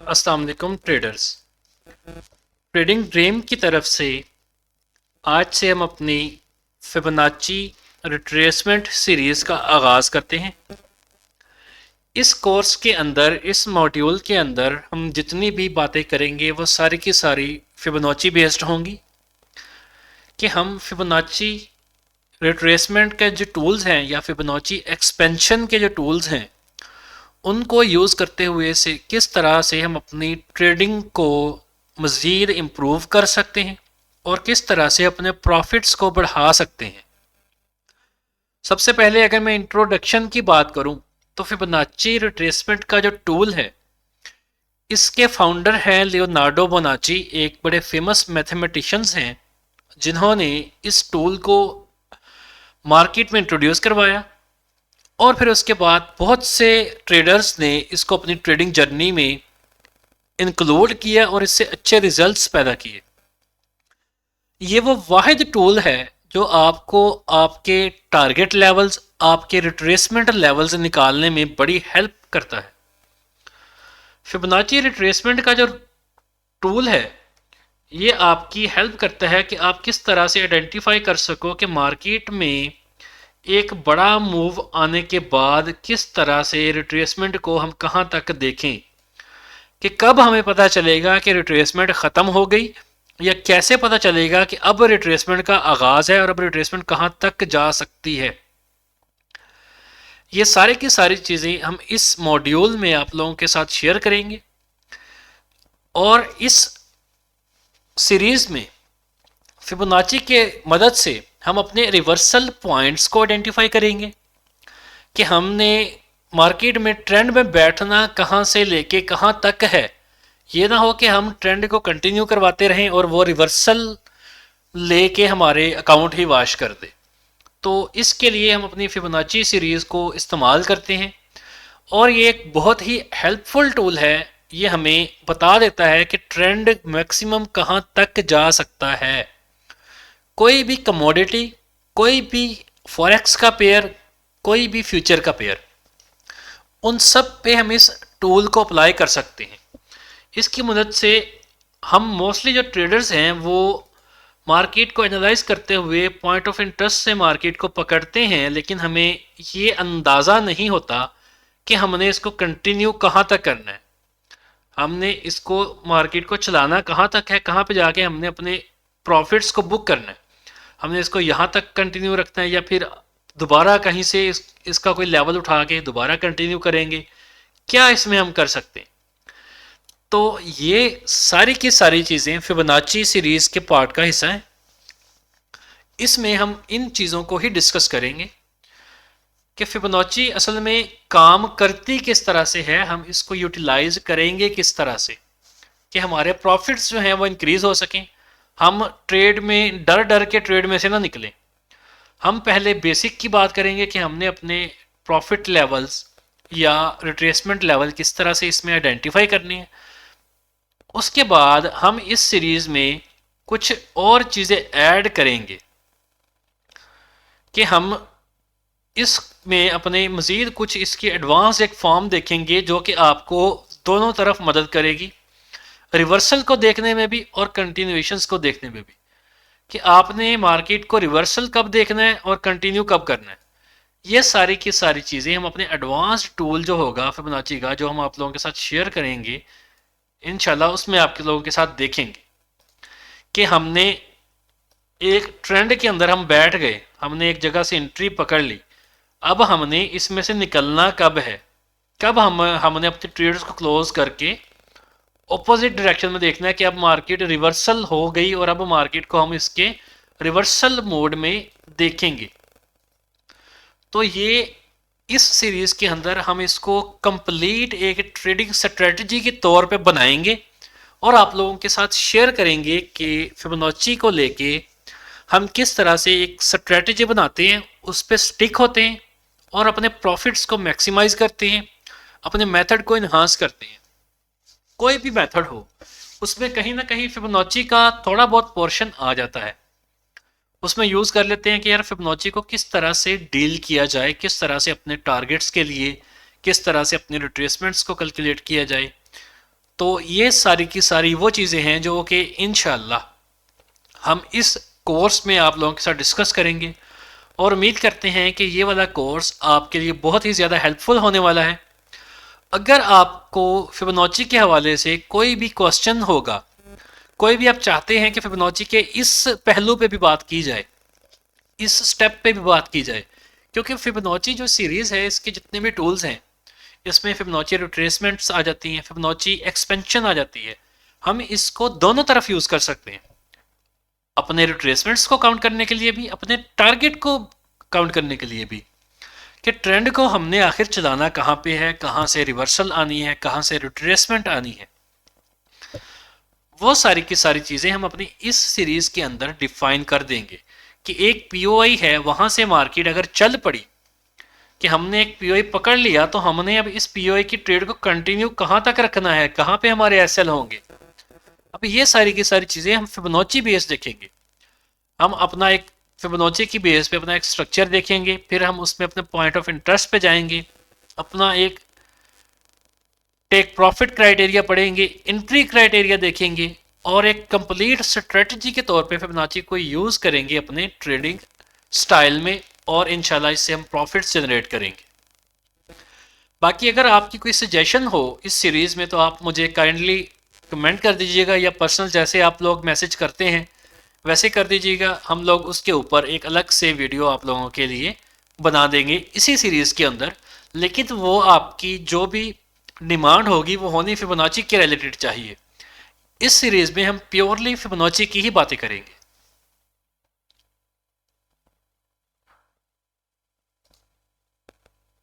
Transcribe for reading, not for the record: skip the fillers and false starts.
अस्सलाम वालेकुम traders. Trading dream की तरफ से आज से हम अपनी फिबोनाची रिट्रेसमेंट सीरीज़ का आगाज़ करते हैं। इस कोर्स के अंदर, इस मॉड्यूल के अंदर हम जितनी भी बातें करेंगे वो सारी की सारी फिबोनाची बेस्ड होंगी कि हम फिबोनाची रिट्रेसमेंट के जो टूल्स हैं या फिबोनाची एक्सपेंशन के जो टूल्स हैं उनको यूज़ करते हुए से किस तरह से हम अपनी ट्रेडिंग को मज़ीद इम्प्रूव कर सकते हैं और किस तरह से अपने प्रॉफिट्स को बढ़ा सकते हैं। सबसे पहले अगर मैं इंट्रोडक्शन की बात करूं तो फिबोनाची रिट्रेसमेंट का जो टूल है इसके फाउंडर हैं लियोनार्डो बोनाची, एक बड़े फेमस मैथमेटिशियंस हैं जिन्होंने इस टूल को मार्केट में इंट्रोड्यूस करवाया और फिर उसके बाद बहुत से ट्रेडर्स ने इसको अपनी ट्रेडिंग जर्नी में इंक्लूड किया और इससे अच्छे रिजल्ट्स पैदा किए। ये वो वाहिद टूल है जो आपको आपके टारगेट लेवल्स, आपके रिट्रेसमेंट लेवल्स निकालने में बड़ी हेल्प करता है। फिबोनाची रिट्रेसमेंट का जो टूल है ये आपकी हेल्प करता है कि आप किस तरह से आइडेंटिफाई कर सको कि मार्केट में एक बड़ा मूव आने के बाद किस तरह से रिट्रेसमेंट को हम कहां तक देखें, कि कब हमें पता चलेगा कि रिट्रेसमेंट ख़त्म हो गई या कैसे पता चलेगा कि अब रिट्रेसमेंट का आगाज़ है और अब रिट्रेसमेंट कहां तक जा सकती है। ये सारी की सारी चीज़ें हम इस मॉड्यूल में आप लोगों के साथ शेयर करेंगे और इस सीरीज़ में फिबोनाची के मदद से हम अपने रिवर्सल पॉइंट्स को आइडेंटिफाई करेंगे कि हमने मार्केट में ट्रेंड में बैठना कहाँ से लेके कहाँ तक है। ये ना हो कि हम ट्रेंड को कंटिन्यू करवाते रहें और वो रिवर्सल लेके हमारे अकाउंट ही वाश कर दे। तो इसके लिए हम अपनी फिबोनाची सीरीज़ को इस्तेमाल करते हैं और ये एक बहुत ही हेल्पफुल टूल है। ये हमें बता देता है कि ट्रेंड मैक्सिमम कहाँ तक जा सकता है। कोई भी कमोडिटी, कोई भी फॉरेक्स का पेयर, कोई भी फ्यूचर का पेयर, उन सब पे हम इस टूल को अप्लाई कर सकते हैं। इसकी मदद से हम मोस्टली जो ट्रेडर्स हैं वो मार्केट को एनालाइज करते हुए पॉइंट ऑफ इंटरेस्ट से मार्केट को पकड़ते हैं, लेकिन हमें ये अंदाज़ा नहीं होता कि हमने इसको कंटिन्यू कहाँ तक करना है, हमने इसको मार्केट को चलाना कहाँ तक है, कहाँ पे जाके हमने अपने प्रॉफिट्स को बुक करना है, हमने इसको यहाँ तक कंटिन्यू रखना है या फिर दोबारा कहीं से इसका कोई लेवल उठा के दोबारा कंटिन्यू करेंगे, क्या इसमें हम कर सकते हैं। तो ये सारी की सारी चीज़ें फिबोनाची सीरीज़ के पार्ट का हिस्सा है। इसमें हम इन चीज़ों को ही डिस्कस करेंगे कि फिबोनाची असल में काम करती किस तरह से है, हम इसको यूटिलाइज करेंगे किस तरह से कि हमारे प्रॉफिट्स जो हैं वो इंक्रीज़ हो सकें, हम ट्रेड में डर डर के ट्रेड में से ना निकलें। हम पहले बेसिक की बात करेंगे कि हमने अपने प्रॉफिट लेवल्स या रिट्रेसमेंट लेवल किस तरह से इसमें आइडेंटिफाई करनी है। उसके बाद हम इस सीरीज़ में कुछ और चीज़ें ऐड करेंगे कि हम इसमें अपने मज़ीद कुछ इसकी एडवांस एक फॉर्म देखेंगे जो कि आपको दोनों तरफ मदद करेगी, रिवर्सल को देखने में भी और कंटिन्यूएशंस को देखने में भी, कि आपने मार्केट को रिवर्सल कब देखना है और कंटिन्यू कब करना है। ये सारी की सारी चीज़ें हम अपने एडवांस्ड टूल जो होगा फिबोनाची का, जो हम आप लोगों के साथ शेयर करेंगे इंशाल्लाह, उसमें आपके लोगों के साथ देखेंगे कि हमने एक ट्रेंड के अंदर हम बैठ गए, हमने एक जगह से एंट्री पकड़ ली, अब हमने इसमें से निकलना कब है, कब हमने अपने ट्रेड्स को क्लोज करके ऑपोजिट डायरेक्शन में देखना है कि अब मार्केट रिवर्सल हो गई और अब मार्केट को हम इसके रिवर्सल मोड में देखेंगे। तो ये इस सीरीज़ के अंदर हम इसको कंप्लीट एक ट्रेडिंग स्ट्रेटजी के तौर पे बनाएंगे और आप लोगों के साथ शेयर करेंगे कि फिबोनाची को लेके हम किस तरह से एक स्ट्रेटजी बनाते हैं, उस पर स्टिक होते हैं और अपने प्रॉफिट्स को मैक्सिमाइज करते हैं, अपने मेथड को इन्हांस करते हैं। कोई भी मेथड हो उसमें कहीं ना कहीं फिबोनाची का थोड़ा बहुत पोर्शन आ जाता है, उसमें यूज़ कर लेते हैं कि यार फिबोनाची को किस तरह से डील किया जाए, किस तरह से अपने टारगेट्स के लिए किस तरह से अपने रिट्रेसमेंट्स को कैलकुलेट किया जाए। तो ये सारी की सारी वो चीज़ें हैं जो कि इंशाल्लाह हम इस कोर्स में आप लोगों के साथ डिस्कस करेंगे, और उम्मीद करते हैं कि ये वाला कोर्स आपके लिए बहुत ही ज़्यादा हेल्पफुल होने वाला है। अगर आपको फिबोनाची के हवाले से कोई भी क्वेश्चन होगा, कोई भी आप चाहते हैं कि फिबोनाची के इस पहलू पे भी बात की जाए, इस स्टेप पे भी बात की जाए, क्योंकि फिबोनाची जो सीरीज़ है इसके जितने भी टूल्स हैं, इसमें फिबोनाची रिट्रेसमेंट्स आ जाती हैं, फिबोनाची एक्सपेंशन आ जाती है। हम इसको दोनों तरफ यूज़ कर सकते हैं, अपने रिट्रेसमेंट्स को काउंट करने के लिए भी, अपने टारगेट को काउंट करने के लिए भी, कि ट्रेंड को हमने आखिर चलाना कहाँ पे है, कहाँ से रिवर्सल आनी है, कहाँ से रिट्रेसमेंट आनी है। वो सारी की सारी चीज़ें हम अपनी इस सीरीज़ के अंदर डिफाइन कर देंगे कि एक पीओआई है, वहाँ से मार्केट अगर चल पड़ी कि हमने एक पीओआई पकड़ लिया, तो हमने अब इस पीओआई की ट्रेड को कंटिन्यू कहाँ तक रखना है, कहाँ पे हमारे एसएल होंगे। अब ये सारी की सारी चीज़ें हम फिबोनाची बेस देखेंगे। हम अपना एक फिबोनाची की बेस पे अपना एक स्ट्रक्चर देखेंगे, फिर हम उसमें अपने पॉइंट ऑफ इंटरेस्ट पे जाएंगे, अपना एक टेक प्रॉफिट क्राइटेरिया पढ़ेंगे, एंट्री क्राइटेरिया देखेंगे, और एक कंप्लीट स्ट्रेटजी के तौर पे फिबोनाची को यूज़ करेंगे अपने ट्रेडिंग स्टाइल में, और इंशाल्लाह इससे हम प्रॉफिट्स जनरेट करेंगे। बाकी अगर आपकी कोई सजेशन हो इस सीरीज़ में, तो आप मुझे काइंडली कमेंट कर दीजिएगा, या पर्सनल जैसे आप लोग मैसेज करते हैं वैसे कर दीजिएगा। हम लोग उसके ऊपर एक अलग से वीडियो आप लोगों के लिए बना देंगे इसी सीरीज़ के अंदर, लेकिन वो आपकी जो भी डिमांड होगी वो होनी फिबोनाची के रिलेटेड चाहिए। इस सीरीज़ में हम प्योरली फिबोनाची की ही बातें करेंगे।